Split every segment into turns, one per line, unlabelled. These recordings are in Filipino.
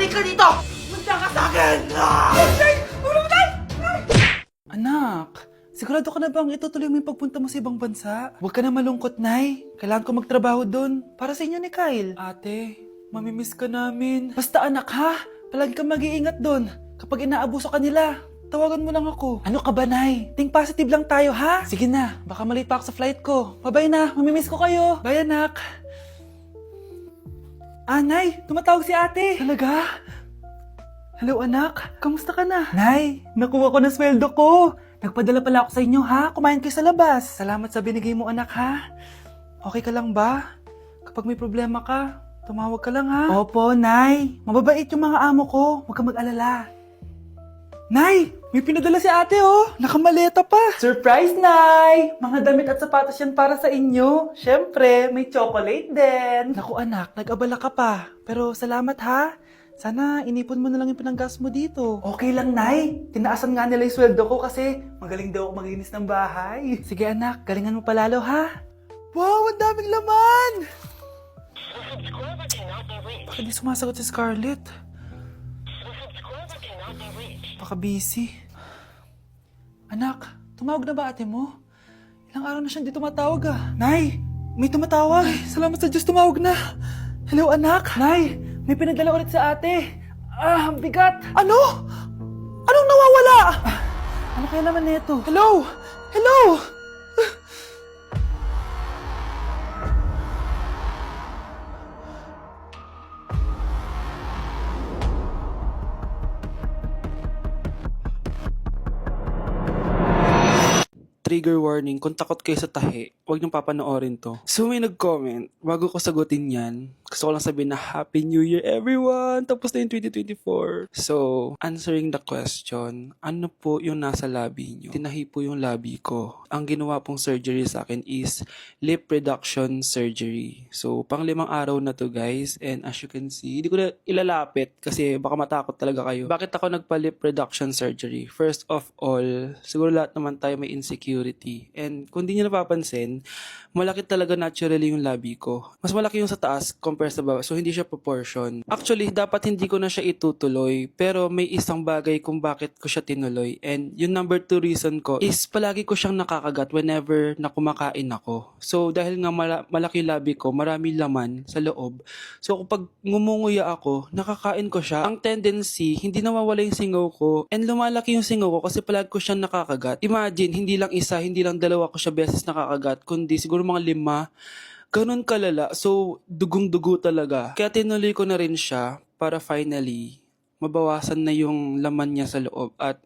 Halika dito! Punta ka sa akin! Nay! Tulong, Nay!
Anak, sigurado ka na bang itutuloy mo yung pagpunta mo sa ibang bansa? Huwag ka na malungkot, Nay. Kailangan ko magtrabaho doon para sa inyo ni Kyle. Ate, mamimiss ka namin. Basta anak ha, palagi kang mag-iingat doon. Kapag inaabuso ka nila, tawagan mo lang ako. Ano ka ba, Nay? Think positive lang tayo, ha? Sige na, baka malate pa ako sa flight ko. Bye-bye na, mamimiss ko kayo. Bye, anak. Nay, tumatawag si ate. Talaga? Hello, anak. Kamusta ka na? Nay, nakuha ko na sweldo ko. Nagpadala pala ako sa inyo, ha? Kumain kayo sa labas. Salamat sa binigay mo, anak, ha? Okay ka lang ba? Kapag may problema ka, tumawag ka lang, ha? Opo, Nay. Mababait yung mga amo ko. Huwag kang mag-alala. Nay, may pinadala si ate, oh. Nakamaleta pa. Surprise, Nay! Mga damit at sapatos yan para sa inyo. Siyempre, may chocolate din. Naku, anak, nag-abala ka pa. Pero salamat, ha? Sana inipon mo na lang yung pinanggas mo dito. Okay lang, Nay. Tinaasan nga nila yung sweldo ko kasi magaling daw ako maglinis ng bahay. Sige, anak. Galingan mo palalo, ha? Wow, ang daming laman! Bakit di sumasagot si Scarlett? Baka busy. Anak, tumawag na ba ate mo? Ilang araw na siyang di tumatawag ah. Nay, may tumatawag. Ay, salamat sa Diyos, tumawag na. Hello anak. Nay, may pinadala ulit sa ate. Ang bigat. Ano? Anong nawawala? Ano kaya naman nito? Hello? Hello? Trigger warning, kung takot kayo sa tahi, huwag niyong papanoorin to. So may nag-comment, bago ko sagutin yan, gusto ko lang sabihin na Happy New Year everyone! Tapos na yung 2024. So, answering the question, ano po yung nasa labi niyo? Tinahi po yung labi ko. Ang ginawa pong surgery sa akin is lip reduction surgery. So, pang 5 araw na to guys, and as you can see, hindi ko na ilalapit kasi baka matakot talaga kayo. Bakit ako nagpa-lip reduction surgery? First of all, siguro lahat naman tayo may insecurity. And kung di nyo napapansin, malaki talaga naturally yung labi ko. Mas malaki yung sa taas compare sa baba. So, hindi siya proportion. Actually, dapat hindi ko na siya itutuloy. Pero may isang bagay kung bakit ko siya tinuloy. And yung number 2 reason ko is palagi ko siyang nakakagat whenever na kumakain ako. So, dahil nga malaki yung labi ko, marami laman sa loob. So, kapag ngumunguya ako, nakakain ko siya. Ang tendency, hindi nawawala yung singaw ko. And lumalaki yung singaw ko kasi palagi ko siyang nakakagat. Imagine, hindi lang isa, hindi lang dalawa ko siya beses nakakagat, kundi siguro mga 5. Ganun kalala. So, dugong-dugo talaga. Kaya tinuloy ko na rin siya para finally mabawasan na yung laman niya sa loob at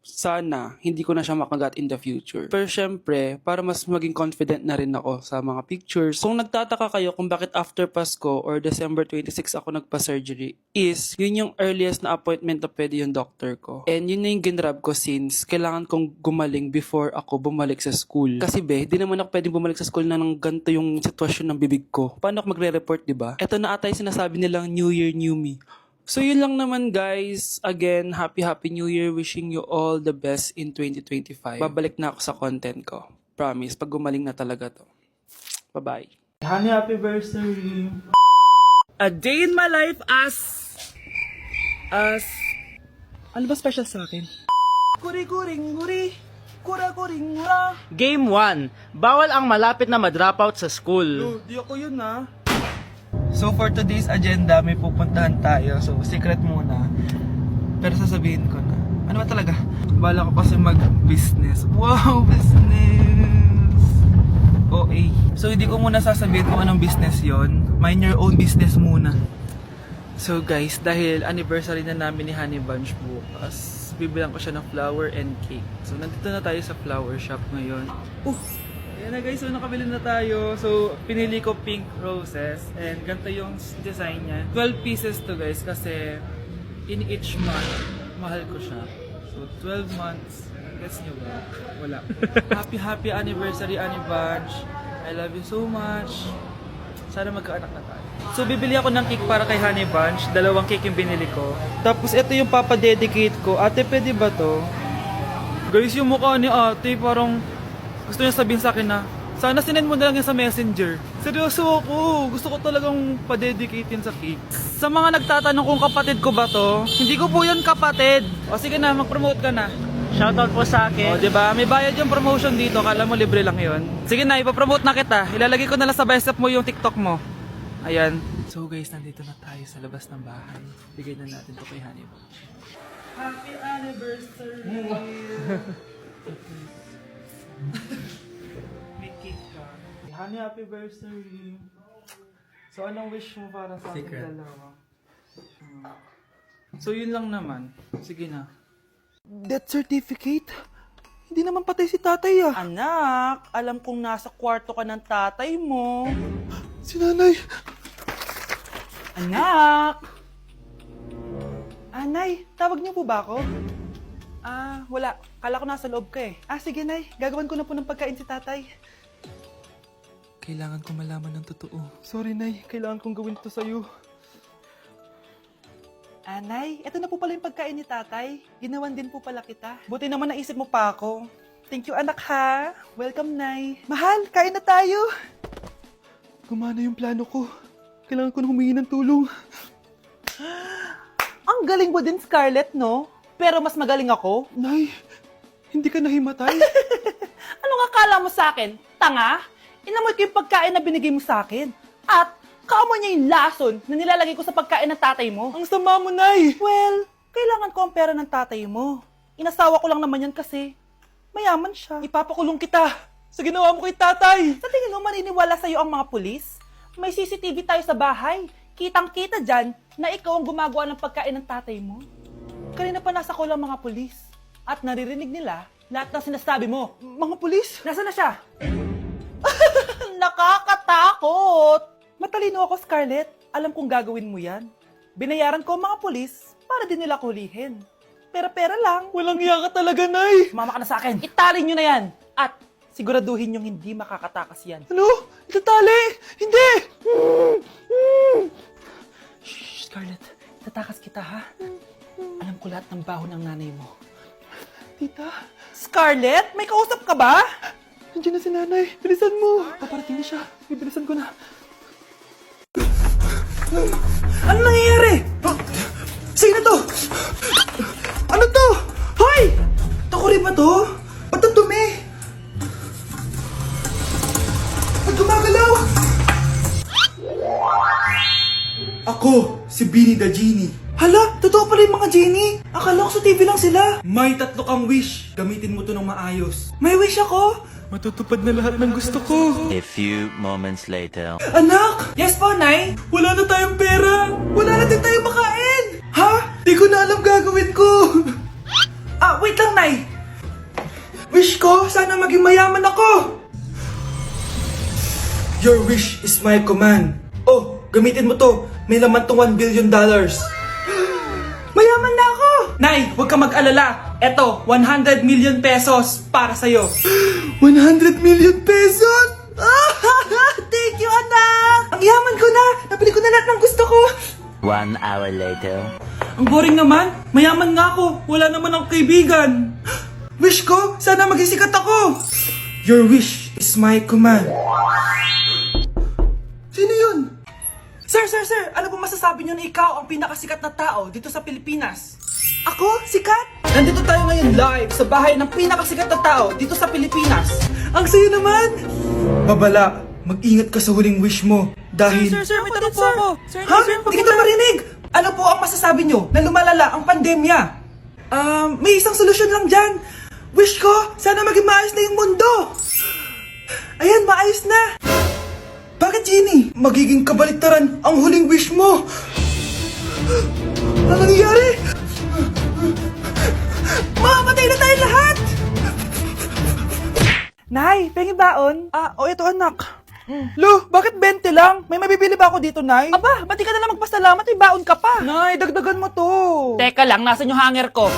sana hindi ko na siya makagat in the future. Pero syempre, para mas maging confident na rin ako sa mga pictures. Kung nagtataka kayo kung bakit after Pasko or December 26 ako nagpa-surgery, is yun yung earliest na appointment na pwede yung doctor ko. And yun na yung ginrab ko since kailangan kong gumaling before ako bumalik sa school. Kasi di naman ako pwedeng bumalik sa school na nang ganito yung sitwasyon ng bibig ko. Paano ako magre-report, diba? Ito na ata yung sinasabi nilang New Year, New Me. So yun lang naman guys. Again, Happy New Year. Wishing you all the best in 2025. Babalik na ako sa content ko. Promise, pag gumaling na talaga to. Bye-bye. Happy anniversary. A day in my life as... Ano ba special sa akin? Guri-guring-guri. Kura-guring-gura.
Game 1. Bawal ang malapit na ma-dropout sa school.
Di ako yun ah. So for today's agenda, may pupuntahan tayo. So secret muna. Pero sasabihin ko na. Ano ba talaga? Bala ko kasi mag-business. Wow, business! OA. So hindi ko muna sasabihin kung anong business yon. Mind your own business muna. So guys, dahil anniversary na namin ni Honey Bunch bukas, bibilang ko siya ng flower and cake. So nandito na tayo sa flower shop ngayon. Ayan na guys, so nakabili na tayo. So, pinili ko pink roses. And ganito yung design niya. 12 pieces to guys kasi in each month, mahal ko siya. So, 12 months. Guess nyo ba? Wala. Happy anniversary, Honey Bunch. I love you so much. Sana magkaanak na tayo. So, bibili ako ng cake para kay Honey Bunch. 2 cake yung binili ko. Tapos, ito yung papadedicate ko. Ate, pwede ba to? Guys, yung mukha ni ate parang... Gusto niya sabihin sa akin na, Sana sinend mo na lang yan sa messenger. Seryoso ako. Gusto ko talagang pa-dedicate yan sa cake. Sa mga nagtatanong kung kapatid ko ba to, hindi ko po yan kapatid. O sige na, mag-promote ka na.
Shoutout po sa
O,
akin.
diba? May bayad yung promotion dito. Kala mo libre lang yon. Sige na, ipapromote na kita. Ilalagay ko na lang sa bicep mo yung TikTok mo. Ayan. So guys, nandito na tayo sa labas ng bahay. Bigay na natin to kay Honey. Happy anniversary! May cake ka. Honey, happy anniversary! So, anong wish mo para sa ating dalawa? So, yun lang naman. Sige na. Death certificate? Hindi naman patay si tatay ah. Anak, alam kong nasa kwarto ka ng tatay mo. Si nanay. Anak! Nay, tawag niyo po ba ako? Wala. Kala ko nasa loob ka eh. Sige nay, gagawin ko na po ng pagkain si tatay. Kailangan ko malaman ng totoo. Sorry nay, kailangan kong gawin ito sa'yo. Nay, ito na po pala yung pagkain ni tatay. Ginawan din po pala kita. Buti naman naisip mo pa ako. Thank you anak ha. Welcome nay. Mahal, kain na tayo. Gumana yung plano ko. Kailangan ko na humingi ng tulong. Ang galing mo din, Scarlett, no? Pero mas magaling ako. Nay, hindi ka nahimatay.
Anong akala mo sa akin? Tanga? Inamoy ko yung pagkain na binigay mo sa akin. At kaamoy niya yung lason na nilalagay ko sa pagkain ng tatay mo.
Ang sama mo, Nay.
Well, kailangan ko ang pera ng tatay mo. Inasawa ko lang naman yan kasi mayaman siya.
Ipapakulong kita sa ginawa mo kay tatay.
Sa tingin mo maniniwala sa'yo ang mga pulis? May CCTV tayo sa bahay. Kitang-kita dyan na ikaw ang gumagawa ng pagkain ng tatay mo. Kanina pa nasa kulang mga pulis. At naririnig nila lahat ng sinasabi mo.
Mga pulis?
Nasaan na siya? Nakakatakot! Matalino ako, Scarlett. Alam kong gagawin mo yan. Binayaran ko ang mga pulis para din nila kulihin. Pera-pera lang.
Walang iya ka talaga, Nay.
Sumama ka na sa akin. Itali nyo na yan. At siguraduhin yung hindi makakatakas yan.
Ano? Itatali? Hindi!
Shh, Scarlett. Tatakas kita, ha? Alam ko lahat ng baho ng nanay mo.
Tita,
Scarlett, may kausap ka ba?
nandiyan na si nanay. Bilisan mo. Paparating na siya. Bibilisan ko na.
Ano nangyayari?
Sino to? Ano to?
Hoy!
Takuri ba to? Ba't ang dumi? Ba't gumagalaw? Ako, si Beanie the Genie. Hala, totoo pala yung mga genie. Akala ko sa TV lang sila. May 3 kang wish. Gamitin mo to ng maayos. May wish ako? Matutupad na lahat ng gusto ko.
A few moments later.
Anak!
Yes po, Nay.
Wala na tayong pera! Wala na din tayong makain! Ha? Di ko na alam gagawin ko!
Wait lang, Nay.
Wish ko, sana maging mayaman ako! Your wish is my command. Oh, gamitin mo to. May laman tong $1 billion. Mayaman na ako!
Nay, huwag ka mag-alala. Eto, 100 million pesos para sa'yo.
100 million pesos! Thank you, anak! Ang yaman ko na! Nabili ko na lahat ng gusto ko!
1 hour later.
Ang boring naman. Mayaman nga ako. Wala naman akong kaibigan. Wish ko, sana maging sikat ako. Your wish is my command. Sino yun?
Sir, ano po masasabi niyo na ikaw ang pinakasikat na tao dito sa Pilipinas?
Ako? Sikat?
Nandito tayo ngayon live sa bahay ng pinakasikat na tao dito sa Pilipinas.
Ang sayo naman! Babala, mag-ingat ka sa huling wish mo. Dahil...
Sir, may tanong po ako. Sir,
Ha? Hindi kita marinig!
Ano po ang masasabi niyo na lumalala ang pandemya?
May isang solusyon lang dyan. Wish ko, sana maging maayos na yung mundo. Ayan, maayos na. Bakit, Genie? Magiging kabaliktaran ang huling wish mo. Ano nangyayari? Mamamatay na tayo lahat!
Nay, pengi baon? Ito anak. Lo, bakit 20 lang? May mabibili ba ako dito, Nay? Aba, ba't di ka na lang magpasalamat? May baon ka pa.
Nay, dagdagan mo to.
Teka lang, nasan yung hanger ko?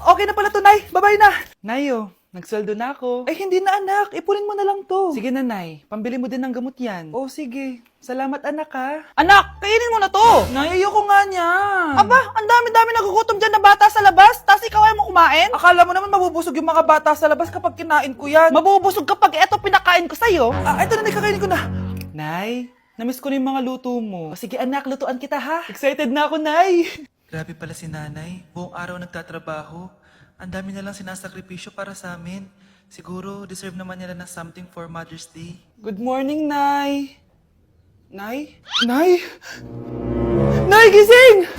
Okay na pala to, Nay. Bye-bye na. Nayo, nagsweldo na ako. Ay, hindi na anak. Ipunin mo na lang to. Sige na, Nay. Pambili mo din ng gamot yan. Oh, sige. Salamat, anak, ha. Anak, kainin mo na to. Nay, ayoko nga niya. Aba, ang dami dami nagugutom dyan na bata sa labas, tas ikaw ay mo kumain? Akala mo naman mabubusog yung mga bata sa labas kapag kinain ko yan. Mabubusog kapag eto pinakain ko sa'yo. Eto na, kakainin ko na. Nay, namiss ko na yung mga luto mo. O sige anak, lutuan kita ha. Excited na ako, Nay.
Grabe pala si nanay. Buong araw nagtatrabaho. Ang dami na lang sinasakripisyo para sa amin. Siguro, deserve naman nila ng something for Mother's Day.
Good morning, Nay. Nay? Nay? Nay, gising!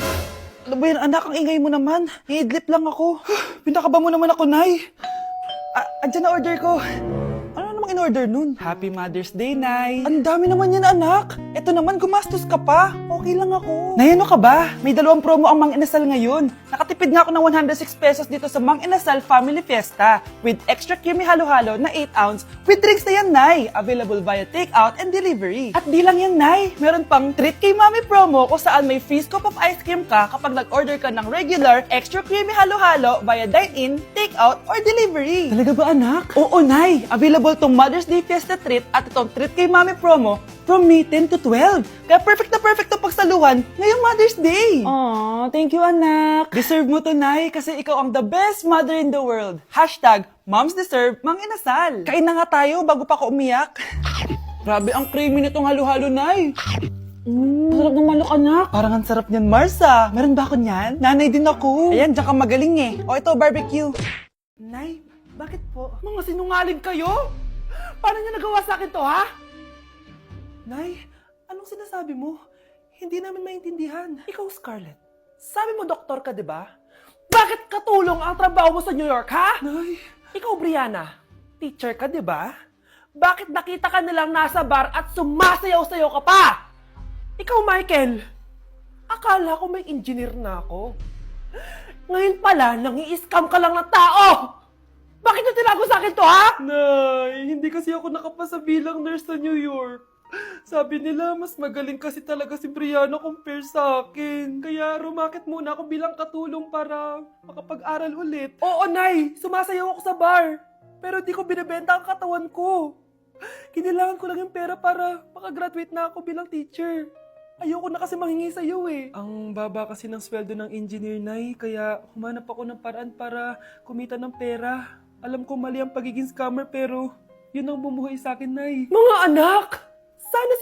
Ano ba yan, anak? Ang ingay mo naman. Iidlip lang ako. Pinakaba mo naman ako, Nay. Andyan na order ko. Ano namang in-order nun? Happy Mother's Day, Nay. Ang dami naman yan, anak. Eto naman, gumastos ka pa. Okay lang ako. Nay, ano ka ba? May 2 promo ang Mang Inasal ngayon. Nakatipid nga ako ng 106 pesos dito sa Mang Inasal Family Fiesta with extra creamy halo-halo na 8 ounce with drinks na yan, Nay. Available via takeout and delivery. At di lang yan, Nay. Meron pang Treat Kay Mami promo kung saan may free scoop of ice cream ka kapag nag-order ka ng regular extra creamy halo-halo via dine-in, takeout, or delivery. Talaga ba, anak? Oo, Nay. Available tong Mother's Day Fiesta Treat at itong Treat Kay Mami promo from May 10 to 12. Kaya perfect na pagsaluhan ngayong Mother's Day. Aww, thank you, anak. Deserve mo to, Nay, kasi ikaw ang the best mother in the world. Hashtag, Moms Deserve Mang Inasal. Kain na nga tayo bago pa ako umiyak. Grabe ang creamy nitong halo-halo, Nay. Sarap ng manok, anak. Parang ang sarap niyan, Marsa. Meron ba ako niyan? Nanay din ako. Ayan, diyan ka magaling eh. O ito, barbecue. Nay, bakit po? Mga sinungaling kayo? Paano niyo nagawa sa akin to, ha? Nay, anong sinasabi mo? Hindi namin maintindihan. Ikaw, Scarlett. Sabi mo doktor ka, di ba? Bakit katulong ang trabaho mo sa New York, ha? Nay. Ikaw, Brianna. Teacher ka, di ba? Bakit nakita ka nilang nasa bar at sumasayaw-sayaw ka pa? Ikaw, Michael. Akala ko may engineer na ako. Ngayon pala, nangi-scam ka lang ng tao! Bakit nyo tinago sa akin to, ha? Nay, hindi kasi ako nakapasa bilang nurse sa New York. Sabi nila, mas magaling kasi talaga si Brianna compare sa akin. Kaya rumakit muna ako bilang katulong para makapag-aral ulit. Oo, Nay! Sumasayaw ako sa bar. Pero di ko binibenta ang katawan ko. Kinilangan ko lang yung pera para makagraduate na ako bilang teacher. Ayoko na kasi manghingi sa'yo eh. Ang baba kasi ng sweldo ng engineer, Nay. Kaya humanap ako ng paraan para kumita ng pera. Alam ko mali ang pagiging scammer pero yun ang bumuhay sa akin, Nay. Mga anak! Sana